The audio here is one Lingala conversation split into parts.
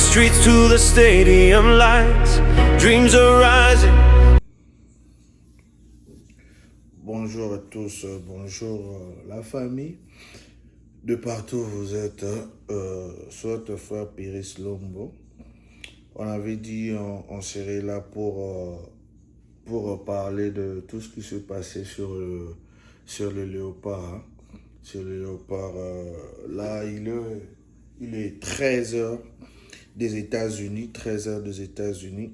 streets to the stadium lights, dreams are rising. Bonjour à tous, bonjour la famille. De partout où vous êtes, soit frère Pérez Lombo. On avait dit on serait là pour parler de tout ce qui se passait sur le léopard. Hein. Sur le léopard, là il est 13h des États-Unis, 13h des États-Unis.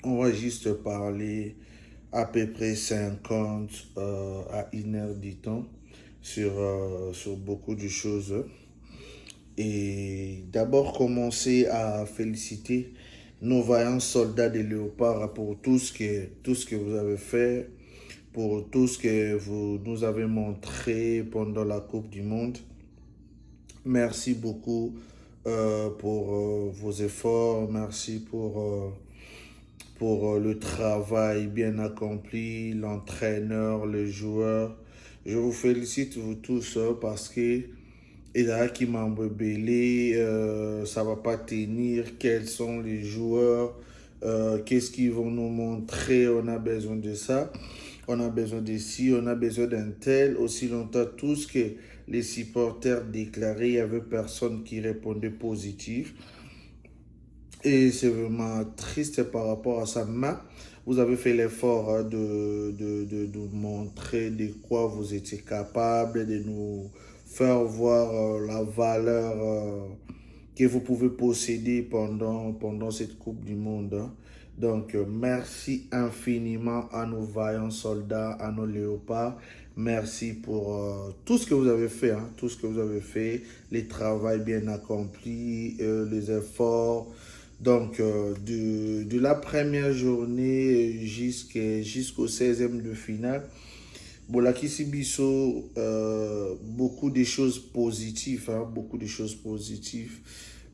On va juste parler à peu près 50 à 1 heure du temps sur beaucoup de choses. Et d'abord commencer à féliciter nos vaillants soldats des léopards pour tout ce que vous avez fait, pour tout ce que vous nous avez montré pendant la Coupe du Monde. Merci beaucoup pour vos efforts, merci pour le travail bien accompli, l'entraîneur, les joueurs. Je vous félicite vous tous parce que il y a qui m'ont rebellé, ça va pas tenir, quels sont les joueurs, qu'est-ce qu'ils vont nous montrer, on a besoin de ça, on a besoin de ci, on a besoin d'un tel. Aussi longtemps, tout ce que les supporters déclaraient, il n'y avait personne qui répondait positif. Et c'est vraiment triste par rapport à ça. Mais vous avez fait l'effort de nous montrer de quoi vous étiez capable, de nous faire voir la valeur que vous pouvez posséder pendant cette Coupe du Monde. Hein. Donc, merci infiniment à nos vaillants soldats, à nos léopards. Merci pour tout ce que vous avez fait, hein, tout ce que vous avez fait, les travaux bien accomplis, les efforts. Donc, de la première journée jusqu'au 16e de finale, Bolakisi Bisso, beaucoup de choses positives, hein, beaucoup de choses positives.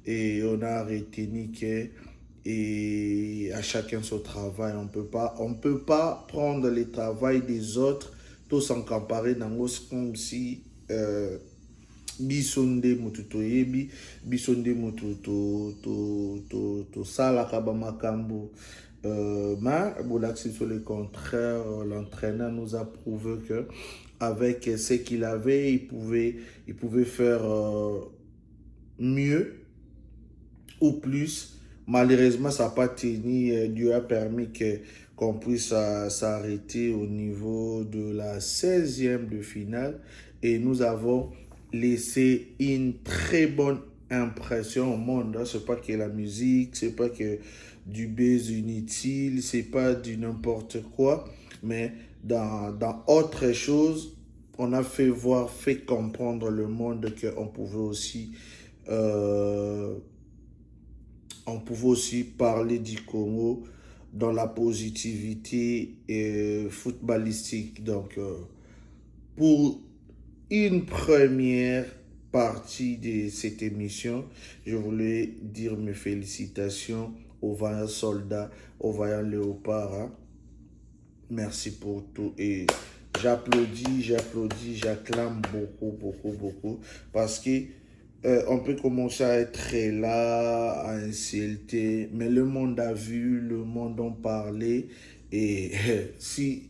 Et on a retenu que et à chacun son travail. On peut pas prendre le travail des autres, tous en comparer dans comme si bisonde mututo yebi bisonde mututo to sala kabama kambo mais sur le contraire, l'entraîneur nous a prouvé que avec ce qu'il avait, il pouvait faire mieux ou plus. Malheureusement, ça n'a pas tenu. Dieu a permis qu'on puisse s'arrêter au niveau de la 16e de finale et nous avons laissé une très bonne impression au monde. Ce n'est pas que la musique, ce n'est pas que du buzz inutile, ce n'est pas du n'importe quoi, mais dans autre chose, on a fait comprendre le monde qu'on pouvait aussi parler du Congo dans la positivité footballistique. Donc, pour une première partie de cette émission, je voulais dire mes félicitations aux vaillants soldats, aux vaillants léopards. Hein. Merci pour tout et j'acclame beaucoup parce que on peut commencer à être là, à insulter, mais le monde a vu, le monde en parlé. Et si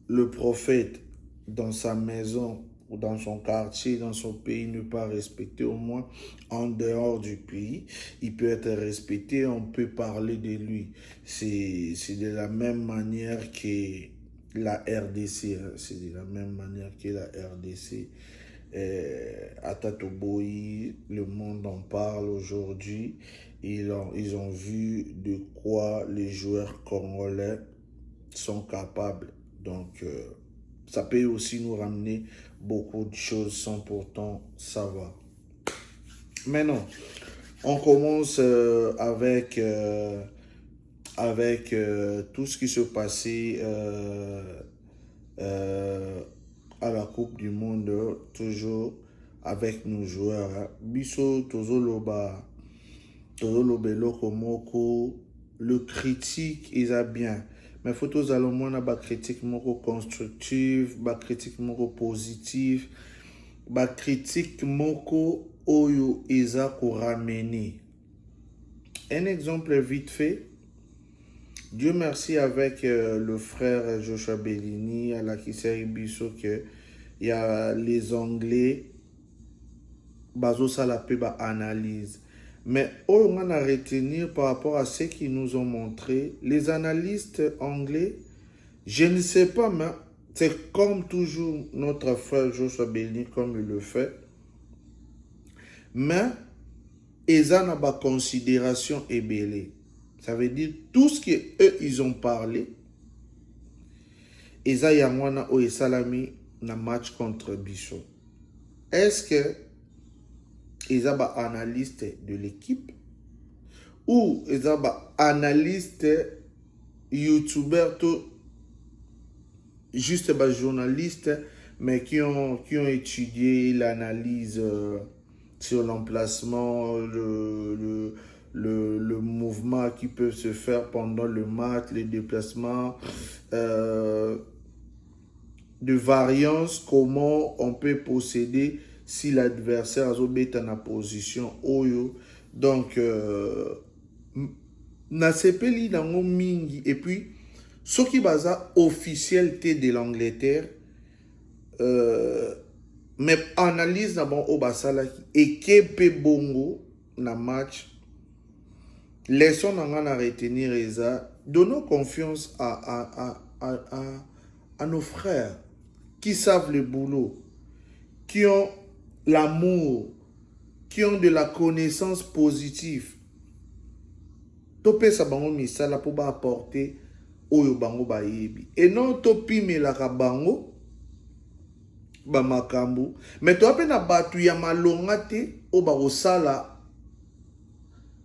le prophète, dans sa maison, ou dans son quartier, dans son pays, ne pas respecté, au moins en dehors du pays, il peut être respecté, on peut parler de lui. C'est de la même manière que la RDC, hein. C'est de la même manière que la RDC. À Tatoboï, le monde en parle aujourd'hui. Ils ont vu de quoi les joueurs congolais sont capables. Donc, ça peut aussi nous ramener beaucoup de choses sans pourtant savoir. Maintenant, on commence avec tout ce qui se passait à la Coupe du Monde, toujours avec nos joueurs. Hein. Biso Tozoloba, Lokomoko, le critique, il a bien. Mais photos allons moins na ba critique moko constructive, ba critique moko positive, ba critique moko oyo eza ko ramener Un exemple vite fait. Dieu merci avec le frère Joshua Bellini à la Kiseri Bisso que il y a les Anglais bazo salapé ba analyse. Mais on a à retenir par rapport à ce qu'ils nous ont montré, les analystes anglais, je ne sais pas, mais c'est comme toujours notre frère Joshua Bellini comme il le fait. Mais ils ont une considération ébélée. Ça veut dire tout ce qu'eux, ils ont parlé. Ils ont eu salami dans match contre Bichon. Est-ce que ils ont un analyste de l'équipe ou ils ont un analyste youtubeur juste un journaliste mais qui ont étudié l'analyse sur l'emplacement, le mouvement qui peut se faire pendant le match, les déplacements, de variance, comment on peut posséder si l'adversaire a été en position oyo. Donc, na sepeli nango mingi. Et puis, ce qui basa officialité de l'Angleterre, mais analyse na bon obasala et kepe bongo na match. Laissons à retenir ça. Donnons confiance à nos frères qui savent le boulot, qui ont l'amour, qui ont de la connaissance positive. Topé sa bango misala pour apporter oyo bango bayebi. Et non topi melaka bango ba makambu, mais to apena batu ya malonga te o ba osala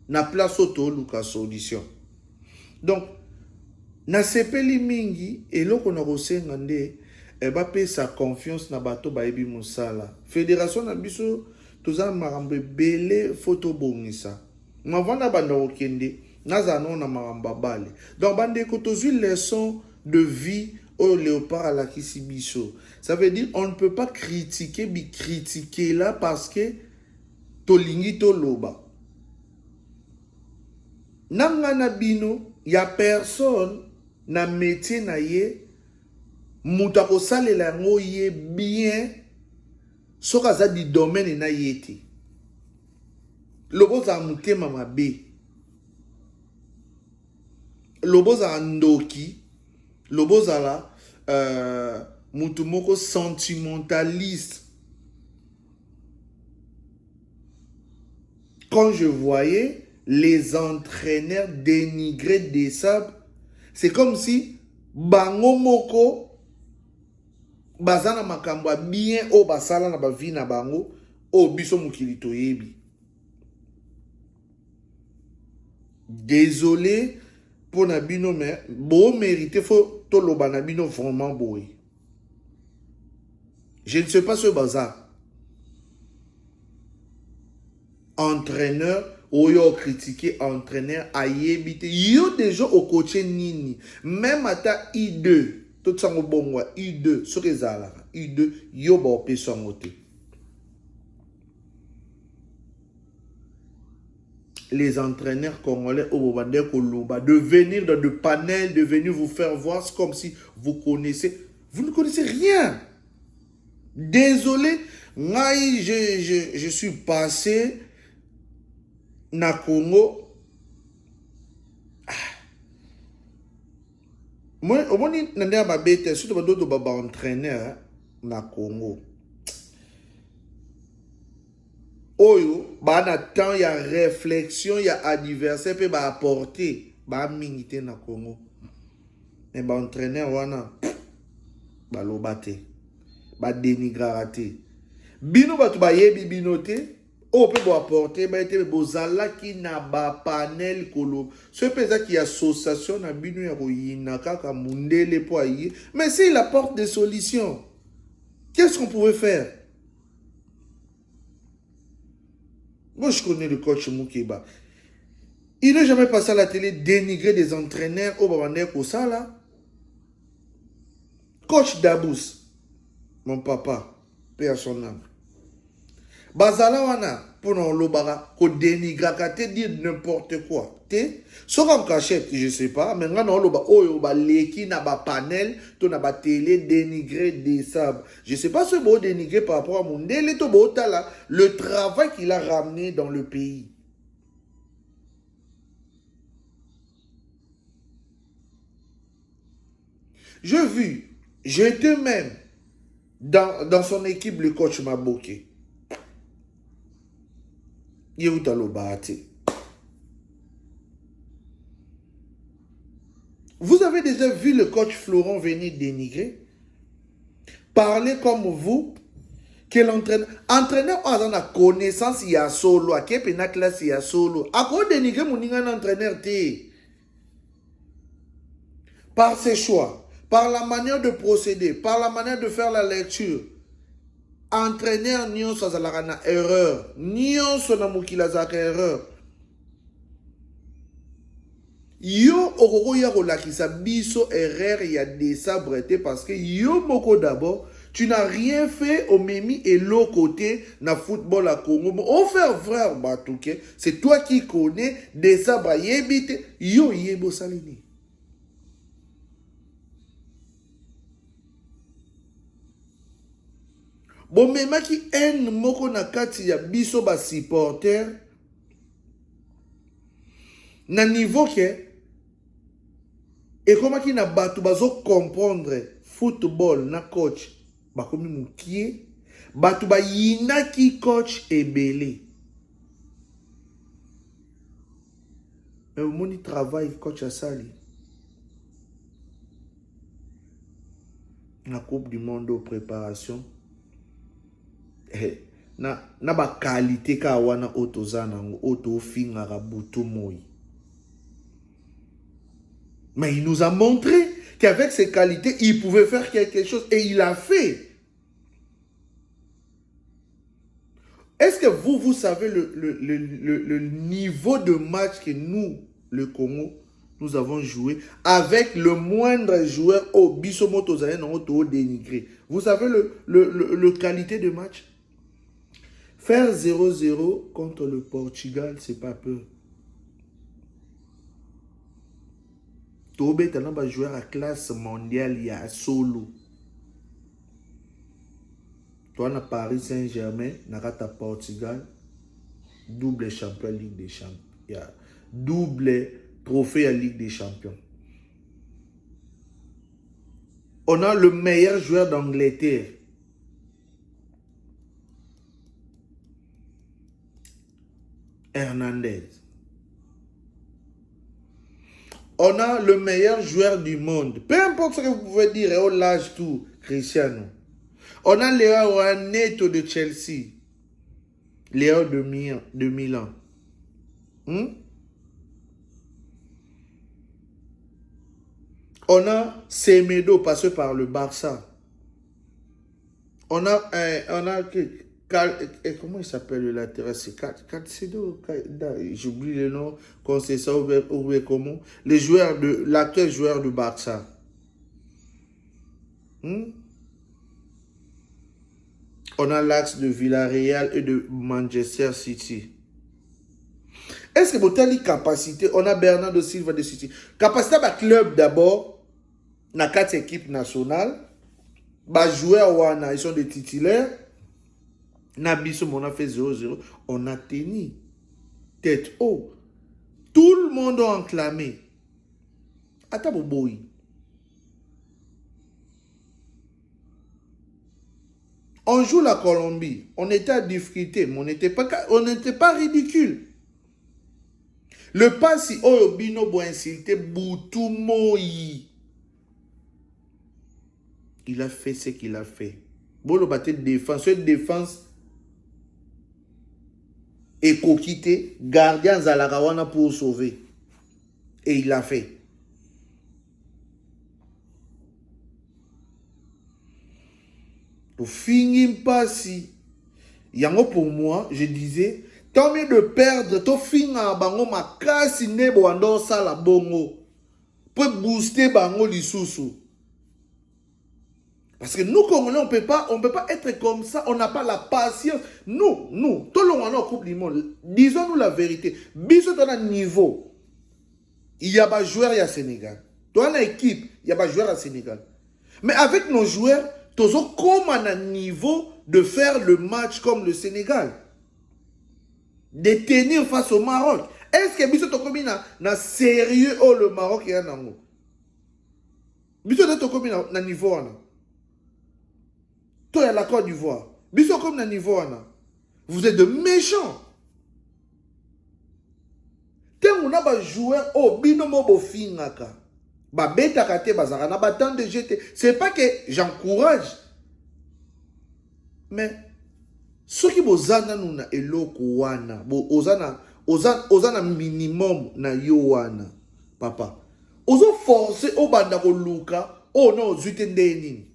na place auto luka solution. Donc na sepeli mingi eloko na kosenga nde ba pesa confiance na bato bayebi musala. Fédération na biso toza makambo belé photo bongisa. Mavanda banda okende naza non na maramba bale. Donc bande ko tozui leçon de vie au léopard à la kisibiso. Ça veut dire on ne peut pas critiquer là parce que tolingi to loba. Nanga na bino, ya personne na métier na ye muta ko salela ngo ye bien soka za di domaine na yete. Lobo za mutema mabe. Lobo za ndoki, lobo za la mutu moko sentimentaliste. Quand je voyais les entraîneurs dénigrer des sables, c'est comme si bango moko bazana makamba bien o basala na bavi na bango o biso mukili toyebi. Désolé pour Nabino, mais bon mérité faut to loba Nabino vraiment boy. Je ne sais pas ce bazar. Entraîneur oyo critiquer entraîneur ayebite yo déjà au coach nini même ata I2 tout ça bon I2 sur les ala I2 yo ba pe songote. Les entraîneurs congolais au Bobande Koluba de venir dans le panel, de venir vous faire voir, c'est comme si vous connaissez, vous ne connaissez rien. Désolé, moi je suis passé na Congo. Moi au moins nanda ba bête surtout d'autres baba entraîneur na Congo. Oyo ba na temps il y a réflexion, il y a adversaire peut ba apporter ba mingité na Congo. Mais ba entraîneur wana ba lobate ba dénigrate. Bino ba tu ba yebi binote o peut ba apporter ba été bozala ki na ba panel kolo. Ce pesa qui association na bino ya koyina kaka mundele po ayi. Mais s'il apporte des solutions, qu'est-ce qu'on pouvait faire? Moi, je connais le coach Moukeba. Il n'a jamais passé à la télé dénigrer des entraîneurs au Babandé Kosala. Coach Dabous, mon papa, paix à son âme. Bazala wana, pour nous ko dénigrer, te dire n'importe quoi. Ce qu'on cachette, je sais pas, mais quand on loba oyo ba leki na ba panel, to na ba télé dénigrer des sables. Je sais pas ce beau dénigrer par rapport à Mundele to botala, le travail qu'il a ramené dans le pays. J'étais même dans son équipe, le coach Maboké. Vous avez déjà vu le coach Florent venir dénigrer? Parler comme vous? Que l'entraîneur a la connaissance, il y a solo, à quel classe il y a solo. À quoi dénigrer mon entraîneur? Par ses choix, par la manière de procéder, par la manière de faire la lecture. Entraîneur nyonso azalaka na erreur, nyonso na mokili azalaka erreur. Yo okoko ya kolakisa biso erreur ya désabrete parce que yo moko d'abord tu n'as rien fait au Memi et l'autre côté na football à Congo. On fait frère Batouke, c'est toi qui connais désabre yebite yo yebo salini. Bon, même qui aime moko na kati ya biso ba supporter na niveau que et comment qui na batu bazo comprendre football na coach ba komi mukie batu ba yina ki coach ebele mais au moni travail coach asali na Coupe du Monde aux préparations na ba qualité ka wana otozana auto fingara butu moi. Mais il nous a montré qu'avec ses qualités, il pouvait faire quelque chose et il a fait. Est-ce que vous savez le niveau de match que nous, le Congo, nous avons joué avec le moindre joueur au Bissomoto Zayen auto dénigré? Vous savez le qualité de match? Faire 0-0 contre le Portugal, c'est pas peu. Tobé Talon va jouer à classe mondiale, il y a solo. Toi, na Paris Saint-Germain, na Rata Portugal, double champion Ligue des Champions. Il y a double trophée à Ligue des Champions. On a le meilleur joueur d'Angleterre. Hernandez. On a le meilleur joueur du monde. Peu importe ce que vous pouvez dire, on lâche tout, Cristiano. On a Léo Neto de Chelsea. Léo de Milan. On a Semedo passé par le Barça. On a comment il s'appelle le latéral? C'est Caicedo. J'oublie le nom. Concessa ou comment? L'actuel joueur du Barça. On a l'axe de Villarreal et de Manchester City. Est-ce que vous avez capacité? On a Bernardo Silva de City. Capacité à club d'abord. Na 4 équipes nationales. Bah joueurs wana, ils sont des titulaires. Nabiso, on a fait 0-0. On a tenu tête haut. Tout le monde a enclamé. Attends, boy. On joue la Colombie. On était à difficulté, mais on n'était pas ridicule. Le passé, oh, Bino Boinsilte, Boutou Moï. Il a fait ce qu'il a fait. Bon, le bâti de défense. Cette défense et coquité, gardien Zalarawana pour sauver. Et il l'a fait. Pour finir pas si. Yango pour moi, je disais, tant mieux de perdre, to finir bango makasi nebo ando sala bongo. Pour booster bango lisusu. Parce que nous, Congolais, on peut pas être comme ça. On n'a pas la patience. Nous, tout le monde en Coupe du Monde, disons-nous la vérité. Bisous dans un niveau. Il y a pas de joueurs au Sénégal. Dans une équipe, il y a pas de joueurs au Sénégal. Mais avec nos joueurs, tous comme à un niveau de faire le match comme le Sénégal. De tenir face au Maroc. Est-ce que bisous comme na sérieux oh le Maroc est un amour? Bisous de comme na niveau là. Toi, il y a la Côte d'Ivoire. Bisous comme dans niveau là. Vous êtes de méchants. Tant on a des joueurs au binomo bofingaka. Ba beta kate bazara na ba temps de jeter. C'est pas que j'encourage. Mais ceux qui bozana nous na eloko wana, bo ozana minimum na yo wana. Papa. Ozo forcer au banda ko luka, oh non, zuite ndeni.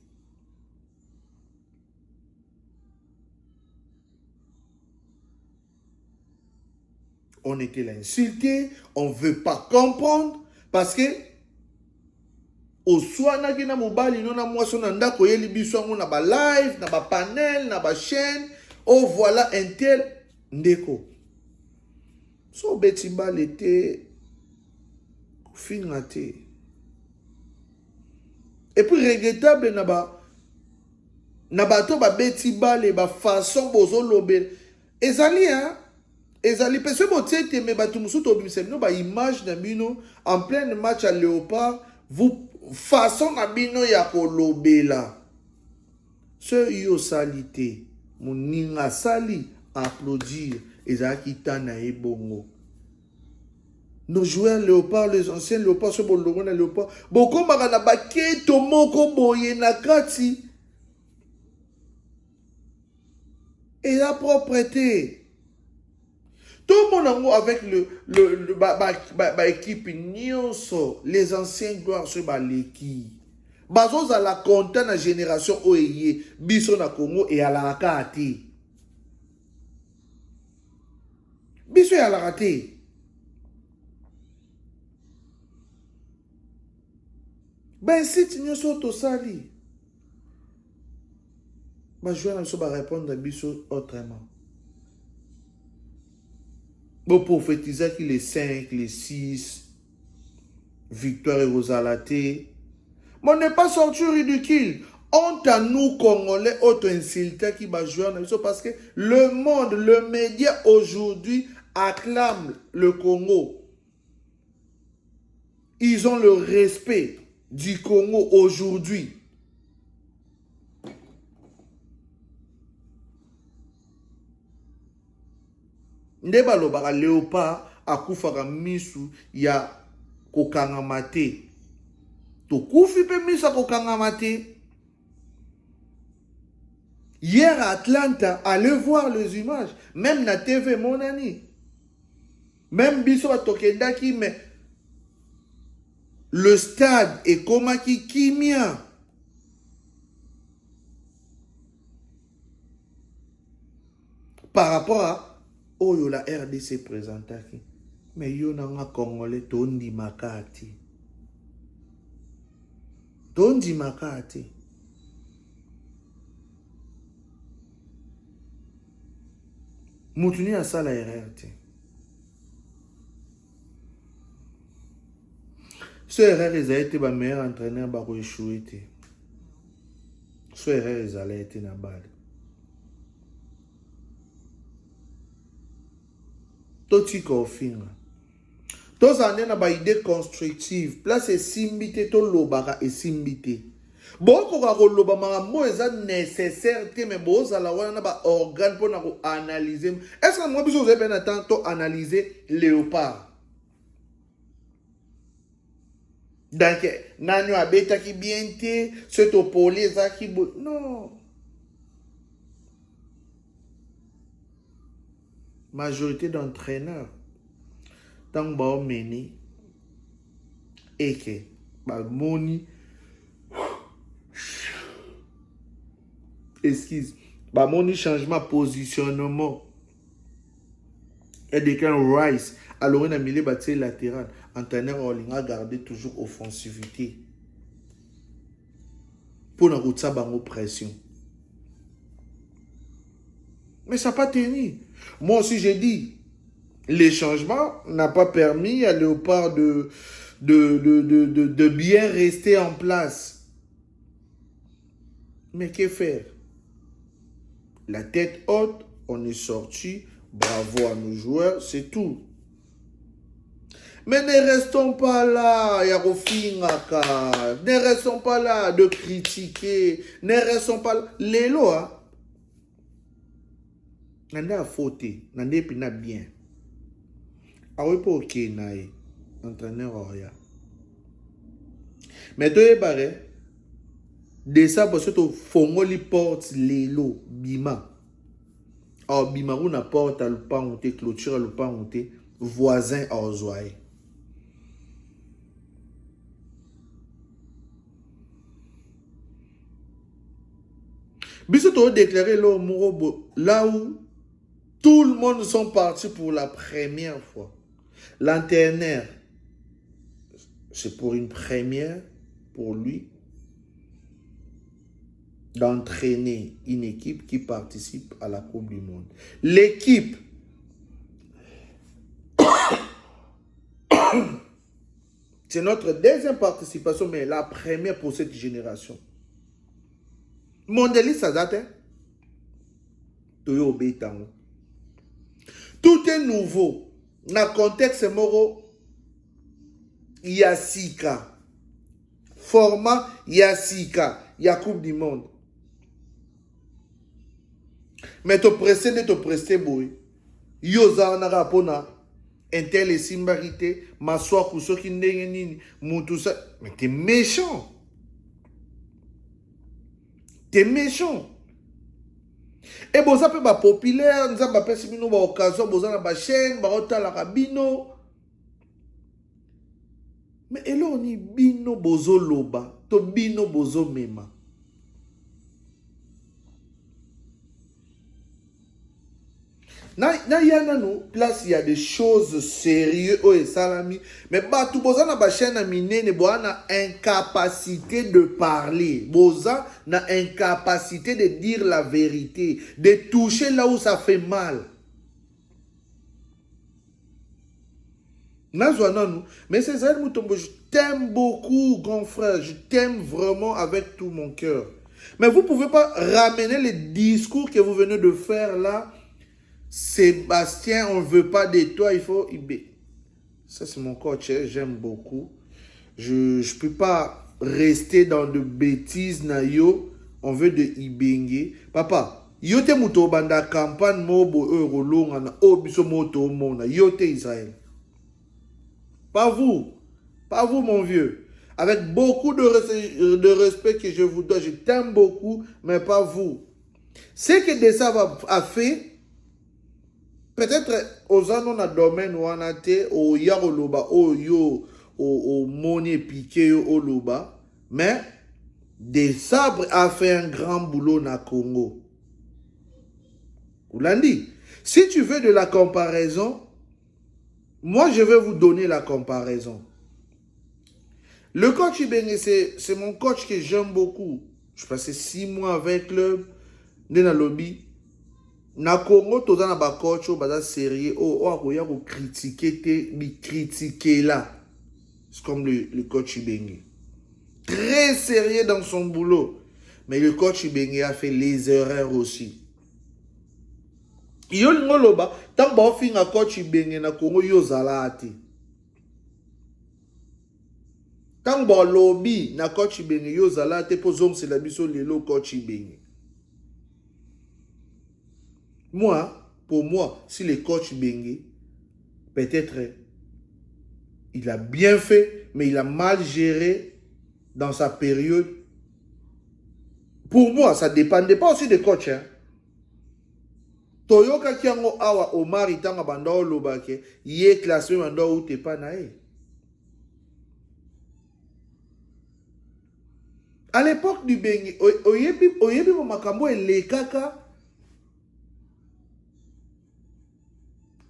On était là insulté, on ne veut pas comprendre parce que au soir na gina mobali non na moisson na ndako yeli biso ngo na ba live, na ba panel, na ba chaîne, oh voilà un tel ndeko. So beti bal était fingaté. Et puis regrettable na ba to ba beti bal et ba façon bozo lobel. Ezali hein. Ezali pese botete me batu musu to bimse no ba image na bino en plein match à Léopard vous façon na bino ya ko lobela ce yo salité moninga sali applaudir ezaki tana ebongo nos joueurs Léopard les anciens Léopard ce bolongo na Léopard boko na baketo moko boye na kati et la propreté. Tout le monde avec l'équipe, les anciens gloires sur l'équipe. Bazos à la content la génération OEY, Biso na Congo et à la raté. Biso à la raté. Ben si tu n'y as pas sali. Je vais répondre à Biso autrement. Bon, prophétiser qu'il les 5, les 6, victoire et Rosalaté. Mais on n'est pas sorti ridicule. Honte à nous, Congolais, auto-insultés qui va jouer parce que le monde, le média aujourd'hui acclame le Congo. Ils ont le respect du Congo aujourd'hui. Ndeba lobaka Léopard akufaka misu ya kokangama te. Tokufi pe misu ya kokangama te. Hier à Atlanta, allez voir les images. Même na TV, mon ami. Même biso à Tokendaki, mais le stade est comme qui kimia. Par rapport à Oyo la RDC présentaki. Mais yo nanga Congolais tondi makati. Tondi makati. Moutuni a ça la RRT. Ce RR ils a été ma meilleur entraîneur bako échoué. Ce RR ils allaient être na balle. Toti kofinga. Tous en na ba idée constructive. Place et simbité to lobaka et simbité. Boko ka ko loba makambo eza nécessaire te mais boza la wana ba organe pour na ko analyser. Est-ce que moi biso vous avez bien temps to analyser Léopard? Donc nanyo abeta ki bien te, ce to poli za ki non. Majorité d'entraîneurs tant ba meni et que ba moni excuse ba moni changement positionnement et de quand Rice alors on a mis les bâtiments latéral entraîneur on a gardé toujours offensivité pour nous avoir pression. Mais ça n'a pas tenu. Moi aussi, j'ai dit, les changements n'ont pas permis à Léopard de bien rester en place. Mais que faire? La tête haute, on est sorti. Bravo à nos joueurs, c'est tout. Mais ne restons pas là, Yarofingaka. Ne restons pas là de critiquer. Ne restons pas là. Les lois, nande a fauté, nande pina bien. Awe po ok nae, entraîneur oria. Mais toi barre, de ça parce que tu fongoli porte les lots bima. Oh bima ou na porte à l'upa monté, clôture à l'upa monté, voisin à ozoaï. Bisous déclaré là où tout le monde sont partis pour la première fois. L'entraîneur, c'est pour une première pour lui d'entraîner une équipe qui participe à la Coupe du Monde. L'équipe, c'est notre deuxième participation, mais la première pour cette génération. Mondialiste, ça date. Tout est nouveau. Dans le contexte moro, Yasika. Format Yasika. Ya Coupe du Monde. Mais tu prestes, boy. Yoza na rapona. Intel et simbarité. Maswa kuso ki ndenge nini. Moutou ça. Mais t'es méchant. T'es méchant. Et bon, ça peut être populaire, nous avons pas simino ba occasion, bon ça na ba chaîne, ba ota la rabino. Mais elo on y bino bozo loba, to bino bozo mema. Na yana nou, place il y a des choses sérieuses et salami, mais bah tout boza na ba chaîne na minene bo na incapacité de parler, boza na incapacité de dire la vérité, de toucher là où ça fait mal. Mais c'est ça, je t'aime beaucoup, grand frère, je t'aime vraiment avec tout mon cœur. Mais vous ne pouvez pas ramener les discours que vous venez de faire là. Sébastien, on ne veut pas de toi, il faut... Ça, c'est mon coach, j'aime beaucoup. Je ne peux pas rester dans de bêtises, Nayo. On veut de Ibenge. Papa, yote muto banda campagne mobo eurolonga na obiso moto mona. Yote Israël. Pas vous, mon vieux. Avec beaucoup de respect que je vous donne, je t'aime beaucoup, mais pas vous. Ce que Dessa a fait, peut-être aux anon na domaine ou anate au yaroloba au yo au moni piqué au loba, mais Dessa a fait un grand boulot na Congo. Vous l'avez dit. Si tu veux de la comparaison, moi je vais vous donner la comparaison. Le coach Ibenge, c'est mon coach que j'aime beaucoup. Je passais 6 mois avec le dans lobby. Na Congo, tout dans ba coach au basa sérieux, akoya ko critiquer là. C'est comme le coach Ibenge. Très sérieux dans son boulot. Mais le coach Ibenge a fait les erreurs aussi. Yo ngoloba, tant ba finga coach Ibenge na Congo yo zalati. Tant ba lobby na coach Ibenge yo zalati po zom c'est la biso lelo coach Ibenge. Moi, pour moi, si le coach Ibenge, peut-être, il a bien fait, mais il a mal géré dans sa période. Pour moi, ça ne dépendait pas aussi des coachs. Hein. Toyoka Kiango Awa Omar Itanga Bandao Lobake, il est classé Bandao ou t'es pas naé. À l'époque du Bengi, Oyebi Makambo et les Kaka,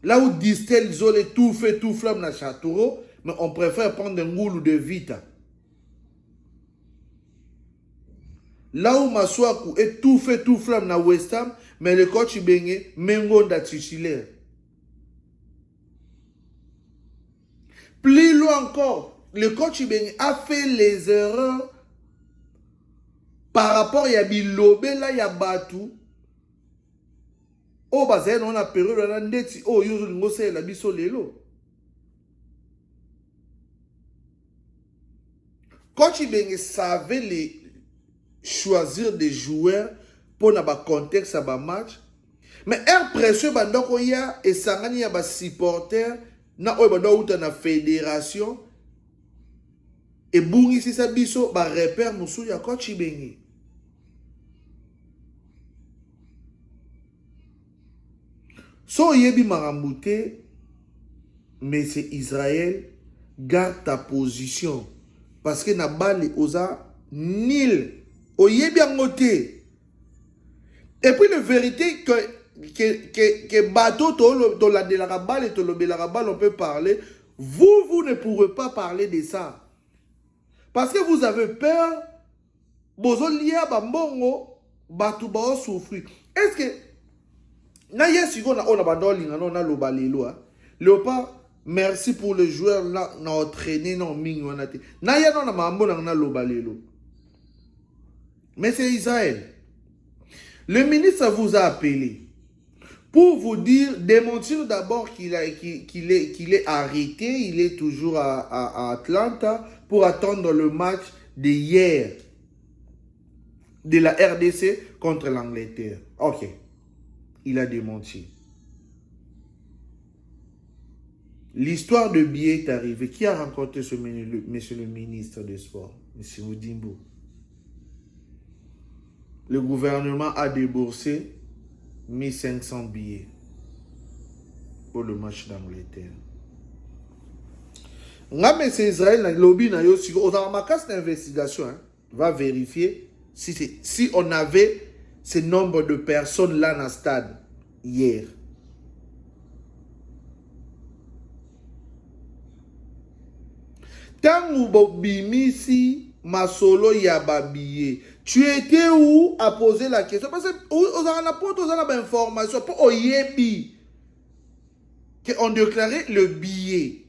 là où Distel Zolé tout fait, tout flamme dans Château, mais on préfère prendre un goulou de Vita. Là où Maswaku est tout fait, tout flamme na West Ham, mais le coach Ibenge, Mengonda titulaire. Plus loin encore, le coach Ibenge a fait les erreurs par rapport à Bilobe, là, il y a Batou. Oh, bah, c'est une période où on a dit, oh, il y a la biso lelo. Coach Ibenge savait choisir des joueurs pour le contexte de match. Mais un précieux, il y a des supporters, il y a une fédération. Et Bungi, si ça biso, bah, repère Moussou, il y a Coach Ibenge. So yebi marambouté, mais c'est Israël, garde ta position. Parce que na bali oza nil. Oyebi angoté. Et puis la vérité que bateau to la de la balle et to le la balle on peut parler. Vous ne pourrez pas parler de ça. Parce que vous avez peur. Bozo liya bambongo batu bao souffrir. Est-ce que na yes on a bandolinga on a lobalelo Léopard, merci pour le joueur na entraîné non mingi on a té. Na ya non na mambo na lobalelo. Mais c'est Israël. Le ministre vous a appelé pour vous dire, démentir d'abord qu'il est arrêté, il est toujours à Atlanta pour attendre le match d'hier de la RDC contre l'Angleterre. Ok. Il a démenti. L'histoire de Bié est arrivée. Qui a rencontré monsieur le ministre des Sports? Monsieur Oudimbo. Le gouvernement a déboursé 1500 billets pour le match d'Angleterre. Mais c'est Israël, le lobby, c'est une investigation. Va vérifier si on avait ce nombre de personnes là dans le stade hier. Tant que bimisi masolo yababiye, tu étais où à poser la question? Parce que on a l'information pour oyebi qu'on déclarait le billet.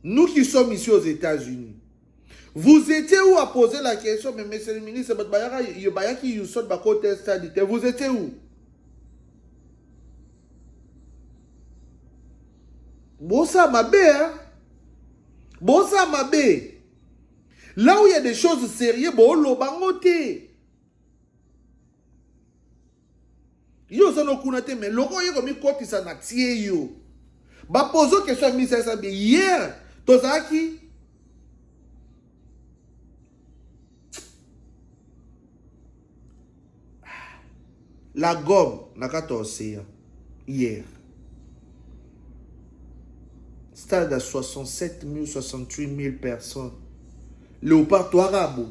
Nous qui sommes ici aux États-Unis, vous étiez où à poser la question? Mais monsieur le ministre, vous étiez où? Bossa Mabé, hein? Bossa Mabé. Là où il y a des choses sérieuses, bon, l'obangoté. Yo, ça n'a pas été, mais l'ogo est comme une ça n'a tié yo. Bah, pose question à 1500 billets. Hier, Tozaki. La gomme n'a qu'à torser hier. Stade à 67 000, 68 000 personnes. Léopard, toi, Rabo.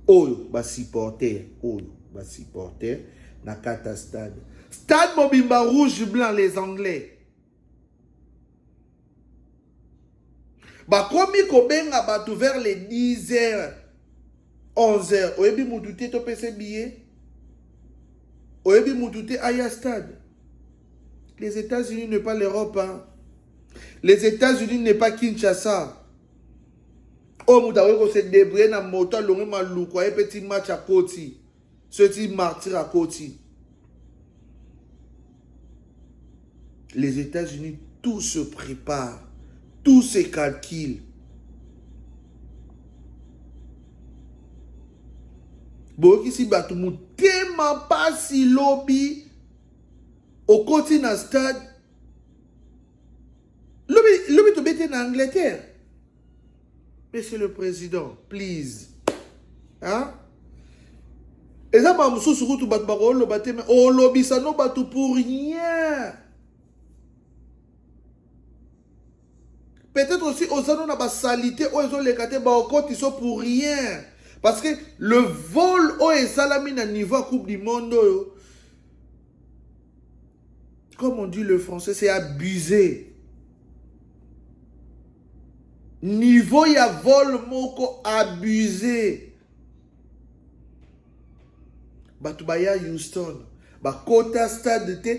Oyo, ba supporter. Oyo, ba supporter. Na kata stade. Stade Mobimba rouge, blanc, les Anglais. Bah, comme il kobenga batu vers les 10h, 11h. Oyebi moutouté, to pese billet. Oyebi moutouté, aya stade. Les États-Unis n'est pas l'Europe, hein. Les États-Unis n'est pas Kinshasa. Oh, Moutaoué, se débrouiller dans moto, l'on m'a loué, un petit match à Koti. Ce petit martyr à Koti. Les États-Unis, tout se prépare. Tout se calcule. Bon, ici, Batoumou, tellement pas si lobby au continent stade. Lobby to bête en Angleterre. Monsieur le Président, please. Hein? Et ça, ma moussou sur tout bat barol, le bâté, mais oh, lobby, ça non bat tout pour rien. Peut-être aussi, aux années, on a pas salité, ils ont les catés, bah, au côté, ils sont pour rien. Parce que le vol, oh, et salamine à niveau Coupe du Monde, comme on dit le français, c'est abusé. Niveau, il y a vol, moko abusé. Batubaya Houston. Kota stade te.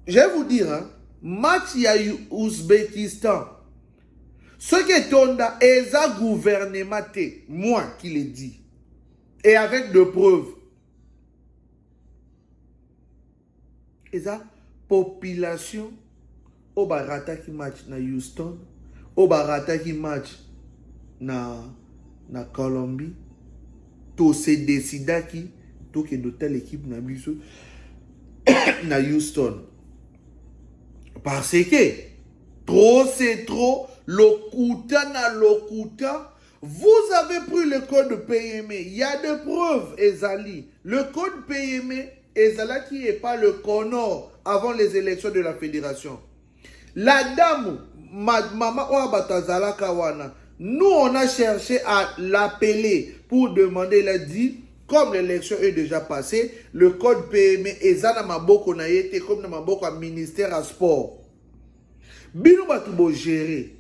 Je vais vous dire, hein, match ya Ouzbékistan. Ce qui est tonda, eza gouvernement te. Moi qui l'ai dit. Et avec de preuves. Eza population. Au barata qui match na Houston. Au barata qui match na Colombie. Tout se décida qui. Tout que de telle équipe na biso. Na Houston. Parce que trop c'est trop, lokuta na lokuta, vous avez pris le code PME. Il y a des preuves, Ezali. Le code PME, Ezala qui n'est pas le Connor avant les élections de la fédération. La dame, Mama Ouabatazala Kawana, nous on a cherché à l'appeler pour demander, il a dit, comme l'élection est déjà passée, le code PME est dans maboko na yete comme dans maboko ministère à sport. Bino batubo gérer.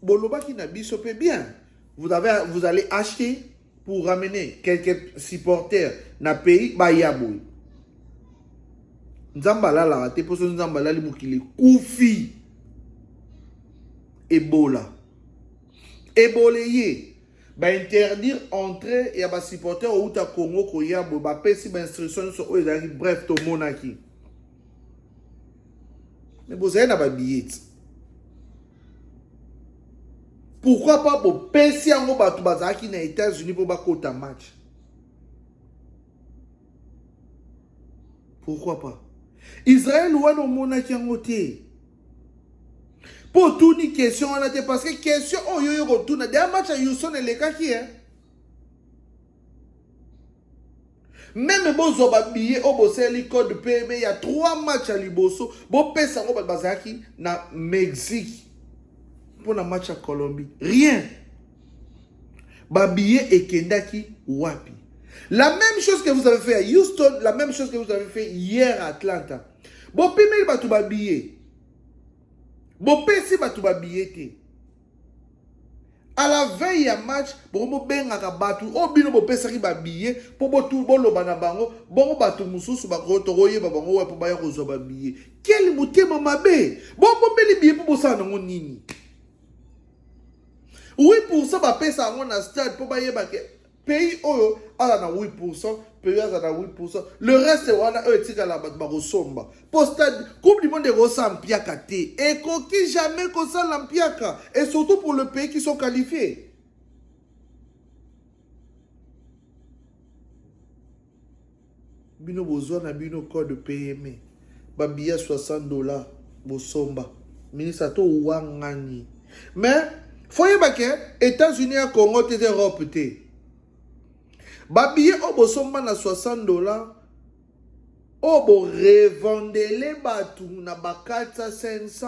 Boloba qui n'a bisope bien. Vous allez acheter pour ramener quelques supporters na pays bayaboui. Nzambala la te poso nzambala li mukili kufi. Ebola. Eboleye. Interdire entrer et à supporter au Outa Congo Koyabo, pesi instruction sur bref to monaki. Mais vous avez un billet. Pourquoi pas pour pesi en batu bazaki na États-Unis pour bakota match? Pourquoi pas? Israël ou un monaki en côté. Pour tout une question, on a dit parce que question, oh yo retourne. Des matchs à Houston et les cas qui est. Même si vous avez billet, vous avez le code PME, il y a 3 matchs à Liboso. Vous payez ça, vous avez na Mexique. Pour le match à Colombie. Rien. Billet et Kendaki, wapi. La même chose que vous avez fait à Houston, la même chose que vous avez fait hier à Atlanta. Vous payez le billet. Bon, pesi batu ba billet. À la veille ya match, bon benga ka batu, o bino bo pesa ki ba billet pour botu boloba na bango, bon batu mususu ba roye ba bango wa pour ba ya kozo ba billet. Quel mutema mabe? Bon beli billet pour bosa na nini. Oui pour ça ba pesa ngo na stade pour ba yeba ke pays oyo ala na 8%, pays ala na 8%. Le reste wana etika la ba rosomba. Pour stade Coupe du monde de Rosa Mpiaka te. Et qui jamais comme ça l'Ampiaka. Et surtout pour le pays qui sont qualifiés. Bino besoin na bino code PME. Babia $60. Bosomba. Ministre to wangani. Mais foye baké États-Unis à Congo te Europe te. Babillet au bosomba na $60. Oh, bon, revendez batu na bakata 500.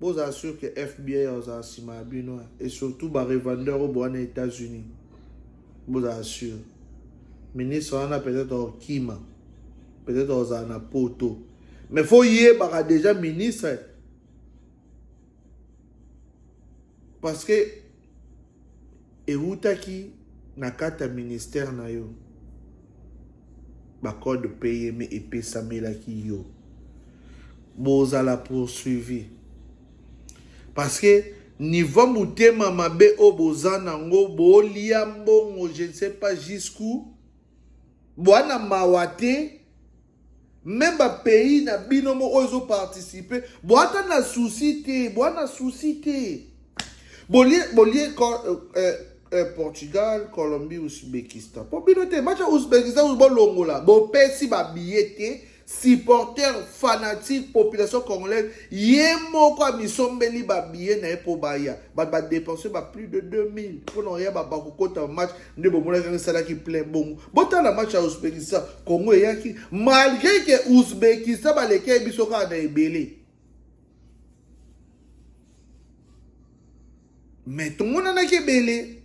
Vous assurez que FBI a assimilé bino et surtout ba revendeur aux États-Unis. Vous assurez. Ministre on a peut-être au Kima, peut-être aux Anapoto. Mais faut y avoir déjà ministre. Parce que et outaki na kata ministère na yo. Code PME et Pesamela qui yo. Boza la poursuivi. Parce que niveau moutema mabe o boza nango bo liambongo je ne sais pas jusqu'où. Boana mawate. Même ba pays na binomo ozo participer. Boata na soucité. Boana soucité. Bolie Portugal, Colombie, Ouzbékistan. Pour binoter, match à Ouzbékistan, Ouzbolongola. Bon, pesi ba billet, supporters fanatiques, population congolaise, yemo kwa misombeli ba billet na epobaya. Ba dépenser ba plus de 2000. Pour non rien ba bakokota match, ne bo mona kan sala ki plein bon. Bota na match à Ouzbékistan, Congo yaki malgré que Ouzbékistan ba leke bisoka na ebele. Mais tout le monde en a qui belé.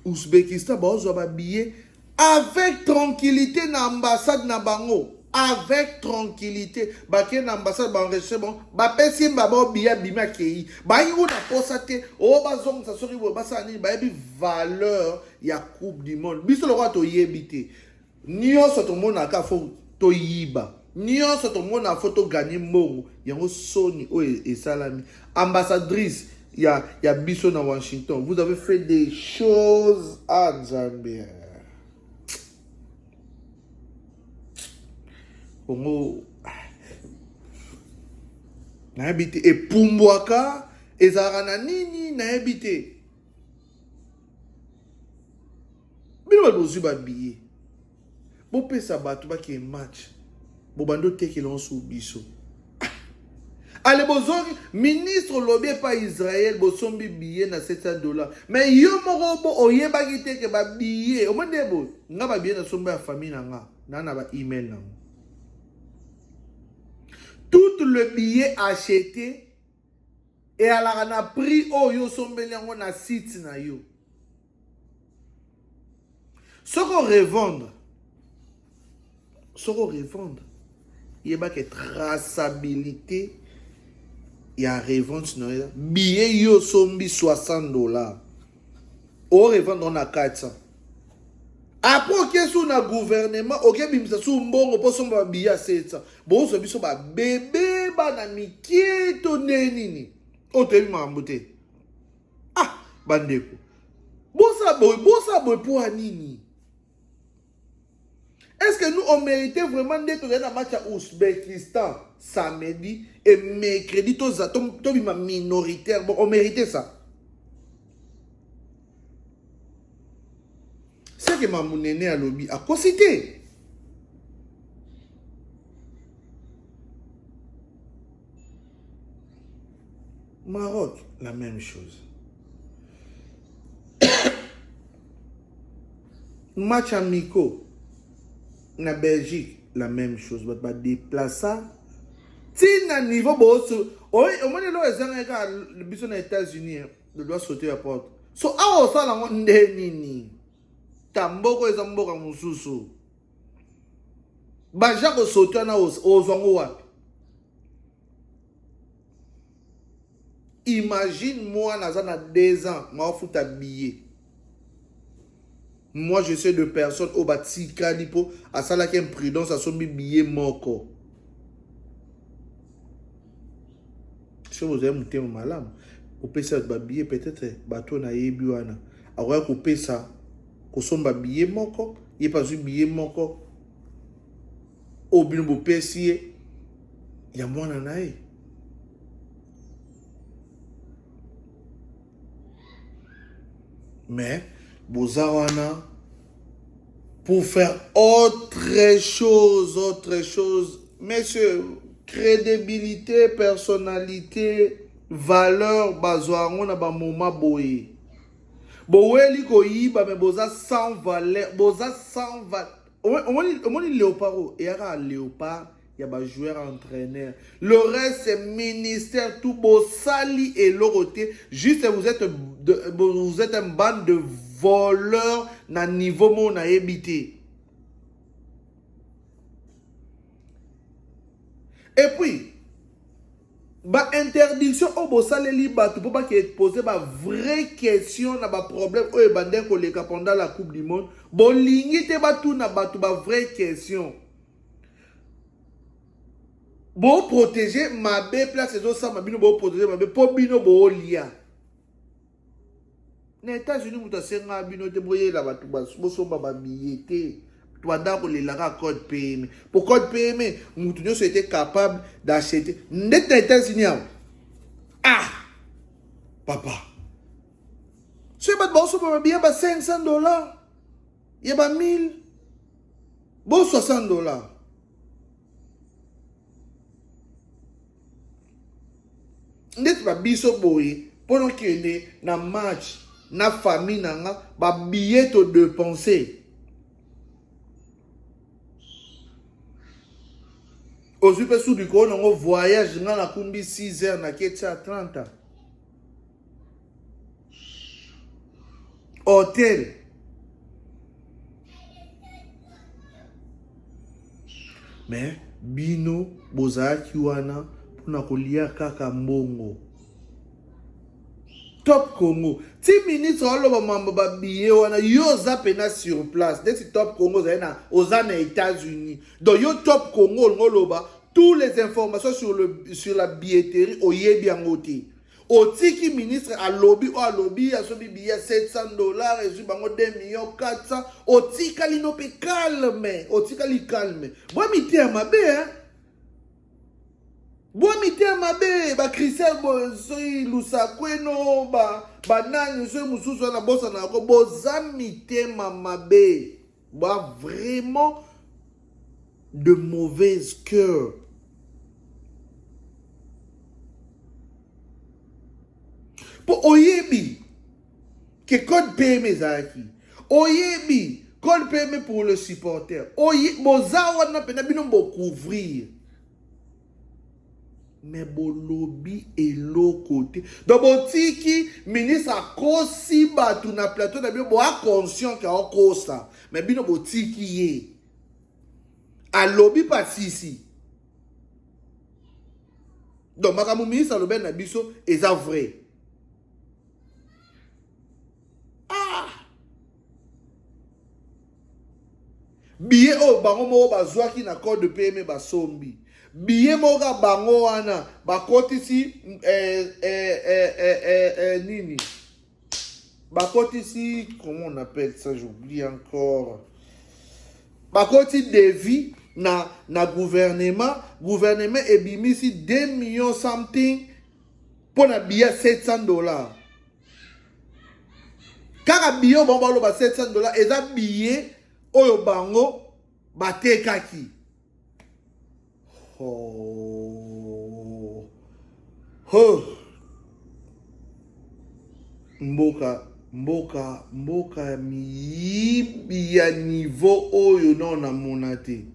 Ouzbékistan, bah, on a billet avec tranquillité dans l'ambassade na bango. avec tranquillité. Baké l'ambassade enregistré bon. Ba pesi mbabo biya bima kei. Ba yi na posate. O ba zong sa sori bo ba sa ni ba bi valeur ya coupe du monde. Biso lo to yebite. Nyo so to mona ka fo to yiba. Nyo so to mona photo gagner mbongo. Yango soni o e salami. Ambassadrice ya biso na Washington. Vous avez fait des choses à Zambia. Congo na habité et Pumbwaka ezara na nini na habité bino ba bozu ba billet bo pesa bato ba ki match bo bando teke lonso biso ale bozongi ministre lobby pa Israël bo sombi billet na $700 mais yo moko bo oyeba ki teke ba billet o monde bo nga ba billet na somba ya famille na ba email na tout le billet acheté et à la prix oh yo sombeli yango na site na yo. Ce qu'on revendre, il y a que traçabilité, il y a revendre billet yo sombi $60. Au revendre on a 400. Après, ok, sur le gouvernement, ok, bimisa sur mbongo pour son billet à 700. Bon, so biso ba bébé ba na mikieto neni. O te bi mambote. Ah, bandeko. Bosa boy pour anini. Est-ce que nous on méritait vraiment d'être dans un match à Ouzbékistan samedi et mercredi to bima minoritaire. Bon, on méritait ça. C'est que ma mounene à lobby a concité. Maroc, la même chose. Match amico. Na Belgique, la même chose. On va déplacer. Si à niveau boss, au moins le bison aux États-Unis, le doit sauter la porte. So, ah, ça la nini. Tamboko ezamboka mususu. Baja ko sauter na ozongo wapi. Imagine moi na 2 ans, moi fouta billet. Moi je sais de personnes au bati kalipo à ça la qui imprudence à son billet moko. Si vous avez monté mon malam, vous payez ça billet peut-être bateau na yebiwana. Alors vous payez ça ko somba billet moko, il pas un billet moko. Au bin bo pesier, ya mwana nae. Mais Bozawana, pour faire autre chose, messieurs, crédibilité, personnalité, valeur, bazoango na ba moma boye. Boeli ko yiba mais boza sans valeur, boza sans valeur. Au moins léopard, et à léopard, il y a ba joueur entraîneur. Le reste c'est ministère tout beau sali et l'oroté. Juste vous êtes un bande de voleurs na niveau mon a habité. Et puis ba interdiction au bossale liba tu peux pas poser ba vraie question na ba problème o e bande ko leka pendant la coupe du monde bolingi te ba tout na ba tu ba vraie question bo protéger ma be place ezo ça ma bino bo protéger ma be po bino bo lia na États-Unis muta senga bino te boye la ba tu ba somba ba billet tu vas d'abord les la code PME. Pour code PME, nous tous été capable d'acheter. Net les États-Unis. Ah, papa. Ce pas bon, ça bien $500. Il y a 1000. Bon $60. Net pas biso boy pendant qu'il est na match na famille na ba billet de penser. Aujourd'hui, sous du coup, on voyage dans la combi 6 heures, na Ketcha 30. Hôtel. mais bino bozaki wana pona kolia kaka mbongo. Top Congo. Ti ministre aloba mambo ba billet wana yo za pena sur place. Dès que Top Congo za aux États-Unis. Donc yo Top Congo ngoloba toutes les informations sur la billetterie au yebi angote. O tiki ministre a lobby a sobi billet $700 et bango 2 millions 400 o tika li no pe calme, o tika li calme. Boa miti a mabe hein. Boa miti a mabe ba Christelle Bozoy Lusakweno ba nani so mususu na bossa na ko boza miti ma mabe. Boa vraiment de mauvaise cœur. Pour Oyebi, que code PME Zaki. Oyebi, code PME pour le supporter. Oyebi, Bozawa n'a pas besoin couvrir. Mais bon lobby et l'autre côté. Donc, bon tiki, ministre a kosi batu na plateau, n'a bien bon conscient qu'il y a kosa. Mais bien bon tiki yé. A lobby pas ici. Donc, ma ministre a lobby na biso, et ça vrai. Billet o bango mo bazwaki na code de PME basombi. Billet moga bango wana bakotisi nini. Bakotisi comment on appelle ça, j'oublie encore. Bakoti devis na gouvernement ebimisi 2 millions something pour na billet $700. Kaka billet bon balo ba $700 eza billet oyo bango batekaki. Mboka miyibi ya niveau oyo na monate.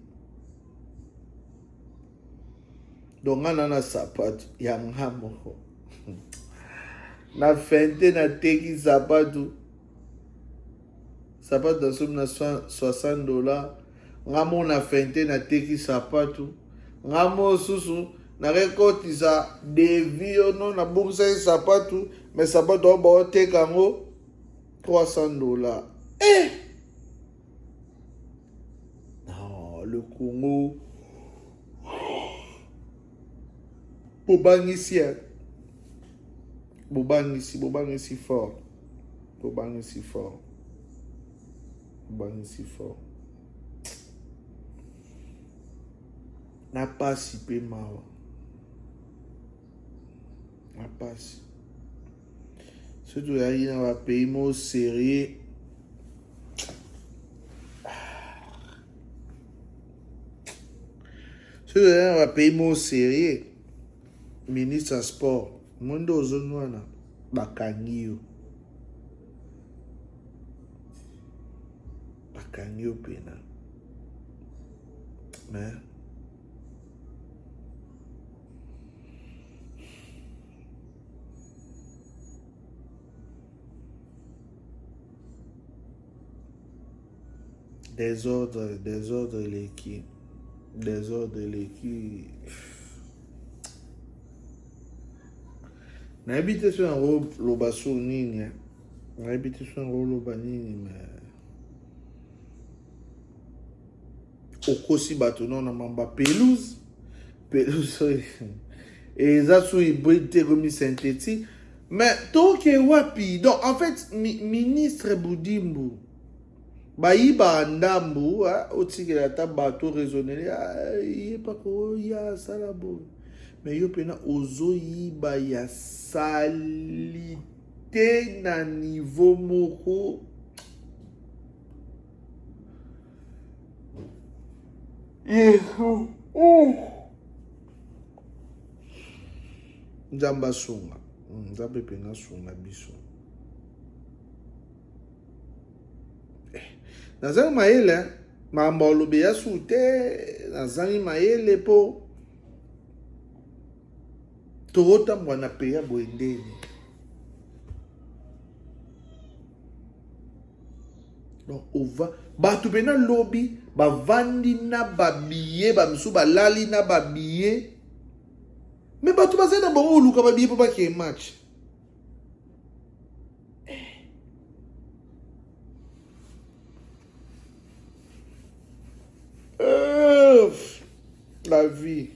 Donc na sapatu ya ngamo. Na fente na teki sapatu. Sapatu da somme na $60. Ngamo na fente na teki sapatu. Ngamo susu na rekotisa devio no na bungsa sapatu. Mais sapatu oba teka ngo $300. Non, le Congo. Bobangisi fort. Bobangisi fort. Na pasi pe mawa. Na pasi. Surtout là, il y a un pays mo sérieux. Surtout là, il y a un pays mo sérieux. Ministre sport. Mondo ozonwana bakangiyo. Bakangiyo pena. Mais désordre l'équipe. Na habité sur un rôle lobasso nini. Na habité sur un rôle lobanini mais okosi bato non na mamba pelouse et ça sous hybride comme synthétique mais tant que wapi. Donc en fait ministre Boudimbu bayiba ndambu otikela ta bato raisonner il pas ko ya salabo. Mais yo pena ozoyiba ya salité na niveau moko. Nzamba sunga. Nzambe pena sunga biso. Nazangi maele mamba olobe ya sute nazangi maele po Torota mwana peya boendeni. Donc on va batu pena lobby bavandi na babillet bamisu balali na babillet mais bato bazali na bango oluka babillet mpo bakee match. La vie.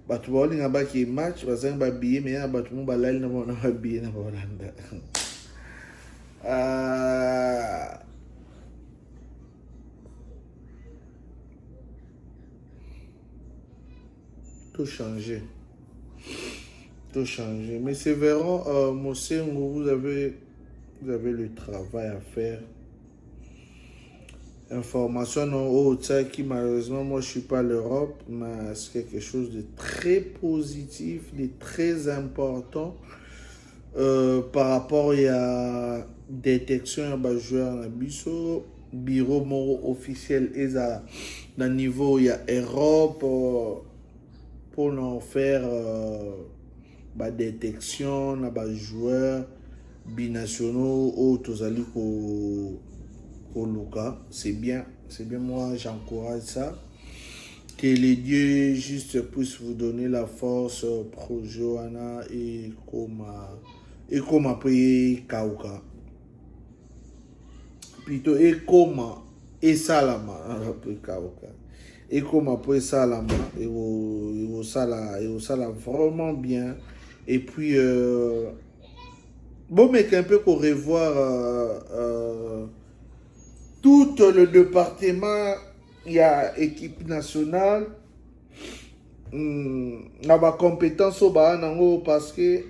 Bato baolinga bakee match bazali babillet mais yana bato mo balali na bango na babillet na baolanda. Tout changer. Tout changer. Mais c'est vraiment, Mosengo, vous avez le travail à faire. Information non haut, ça qui malheureusement, moi je suis pas l'Europe, mais c'est quelque chose de très positif, de très important par rapport à détection de joueurs dans le bureau moro officiel et à niveau il y a Europe pour en faire détection de joueurs binationaux ou tozali au Luka. C'est bien, moi j'encourage ça. Que les dieux juste puissent vous donner la force pro Johanna et comme après Kauka. Plutôt et comme et Salama après Kauka. Et comme après Salama et au Sala vraiment bien. Et puis bon mais un peu qu'on revoir tout le département. Il y a équipe nationale, n'a pas compétence au bas parce que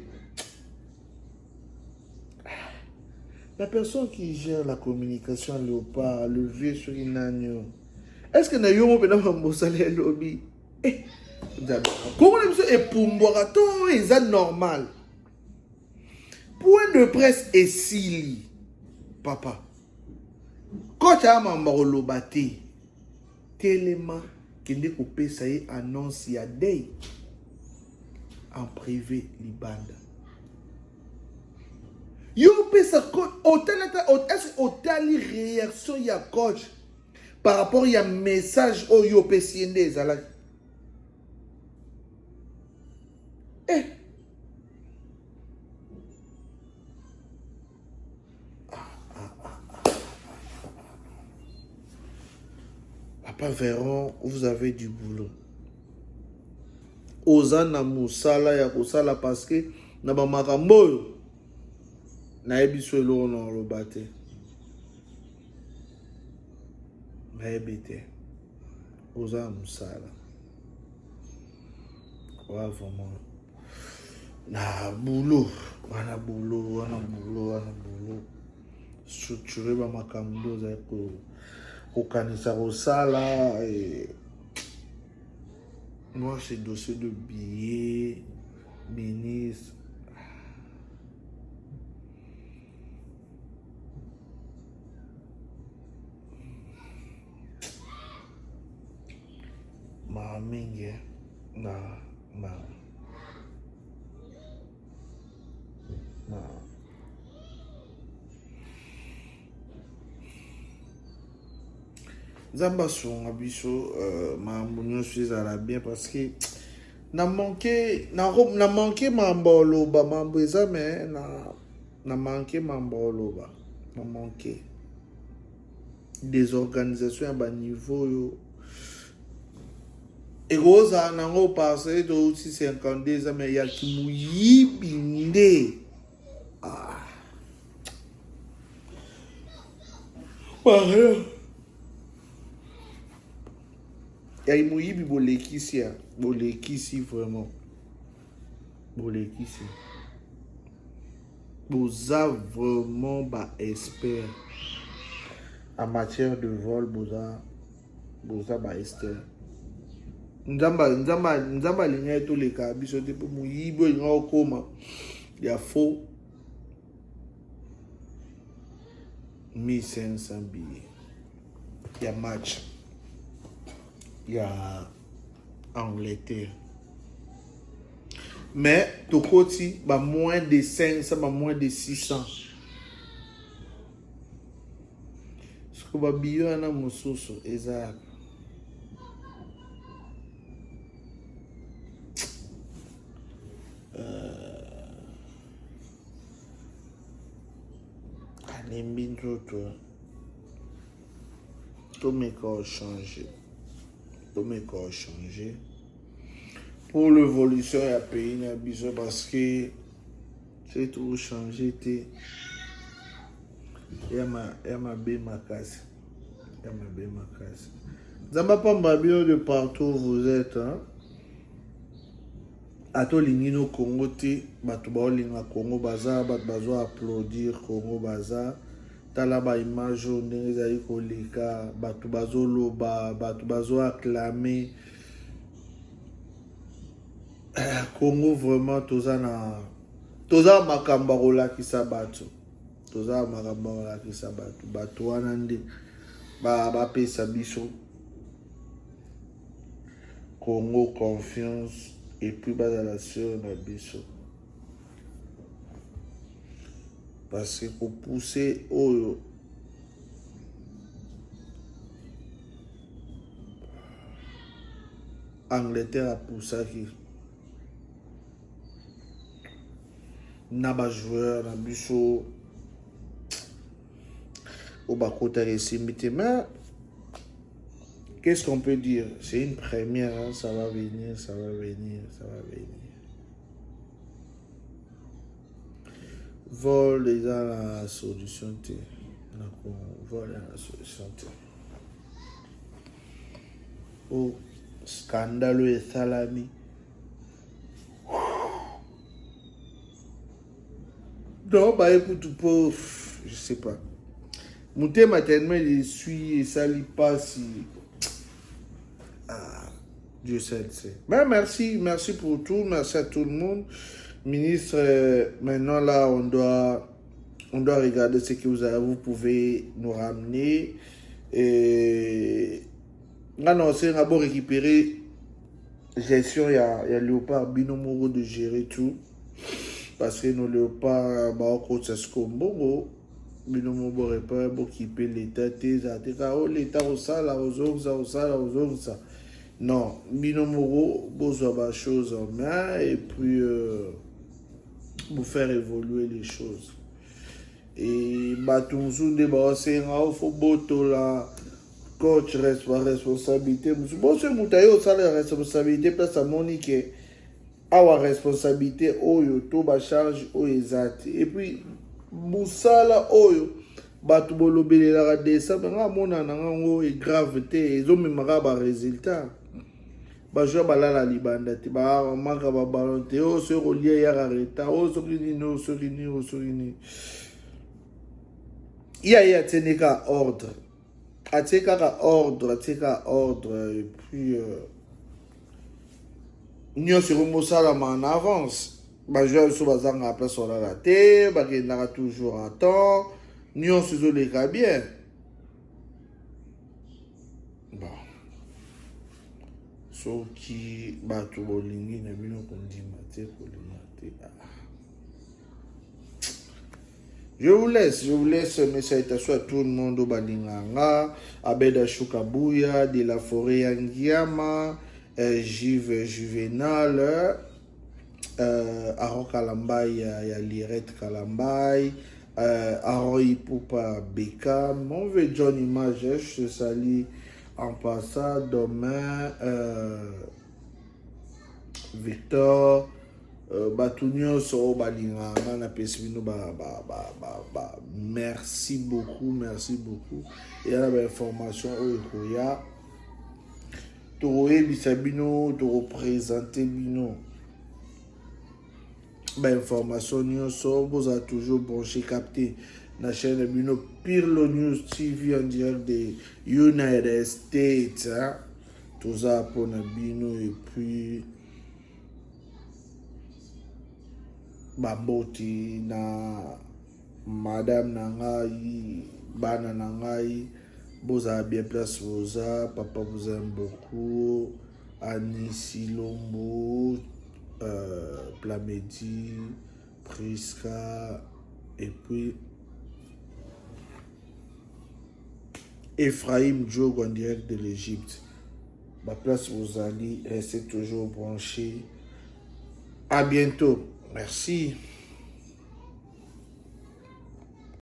la personne qui gère la communication Léopard, le vieux sur une agneau, est-ce que n'a eu un salaire lobby? Comment est pour moi, c'est normal. Point de presse est sili, papa. Quand tu as un mambo bâti. Tellement qu'il est coupé, ça y est, annonce il y a des en privé libanda. Yo peut ça est-ce autant réaction il y a coach par rapport il y a message au yo peut siender ça là. Papa Véron, vous avez du boulot. Ozana musala ya kosala parce que na ba makambo na ebiso elo na lobate. Na ebite. Ozana musala. Wa vraiment na boulot, wana boulot. Structurer ba makambo za ko au Kanisa Rosala et moi c'est dossier de billets ministre ma mingi na Zamba son abisso ma suis à la bien parce que n'a manqué mambolo ba mambeza mais n'a manqué mambolo ba n'a manqué des organisations à bas niveau yo et goza nango passé de aussi 52 ans mais ya kimuyi binde Il y a Moïbi Bolekisi vraiment. Bolekisi. Boza vraiment expert en matière de vol. Boza expert. Nzamba ligne tous les cas. Bisote pour Moïbi il y a coma. Il y a faux 1500 billets. Il y a match. Il y a Angleterre. Mais Tokoti, moins de 500, moins de 600. Kuba biyo na mususu eza anembi nzoto tomeka changer pour l'évolution ya pays na biso parce que c'est tout changer te ya mabe makasi nzamba pamba bino de partout où vous êtes hein? Ato lingino Congo te bato baolinga Congo baza bato bazo applaudir Congo baza tala ba image ndenge ezali koleka bato bazoloba bato bazo acclamer Congo vraiment toza makambo kolakisa bato bato wana nde bapesa biso Congo confiance et puis bazala sur na biso parce que pour pousser oyo Angleterre a poussaki na ba joueur na biso au bakota resimité mais qu'est-ce qu'on peut dire? C'est une première, hein? Ça va venir. Vol est dans la solution. Vol est dans la solution. Oh, scandale et salami. Non, bah écoute, je sais pas. Mon thème a tellement il suit et ça lui passe. Dieu seul sait. Ben, merci pour tout, merci à tout le monde. Ministre, maintenant là, on doit regarder ce que vous pouvez nous ramener. Et là, non, c'est d'abord récupérer gestion, il y a Léopard Binomoro de gérer tout. Parce que nos Léopards, c'est ce qu'on bongo. Binomoro repère, qui paye l'État, l'État au sala, aux ça. Non, Binomoro, besoin choses en main et puis vous faire évoluer les choses. Et Batunzu de Bassera, faut boto la coach responsabilité. Bon, c'est Moutayo, ça la responsabilité, place à Monique. Avoir responsabilité, oyo, to ba charge, oyo, et puis, Moussala, oyo. Batu bolobele la desa, mais mona nango est grave te, ils ont même un résultat. Bajwa balala libanda te ba manga ba ballon te o se relier ya reta o so rini ya teneka ordre ateka ordre et puis nyo se remosala en avance bajwa so bazanga après sur la te ba kendaka toujours à temps nyo se zo les bien. Soki bato bolingi na bino kondima te kolima te. Je vous laisse mes salutations à tout le monde au Balinganga, Abeda Choukabouya, de la forêt Angiama, Juvenal, Aro Kalambay, ya Lirette Kalambay, Aro Ipupa Beka, mon vieux John Image, je te salue. En passant, demain, Victor, Batunio so Balinganga na pesibino merci beaucoup. Et à la information au Koya, Toroé Bisabino, de représenter Bino. Information nyonso, vous avez toujours branché, capté. La chaîne Bino Pirlo News TV en direct des United States. Hein? Tout ça pour Bino et puis Baboti na Madame Nangai, Bana Nangai, vous avez bien place Rosa, papa vous aime beaucoup, Annie Silombo, Plamedi, Priska et puis Ephraim Diogo en direct de l'Égypte. Ma place vous allez, restez toujours branchés. À bientôt. Merci.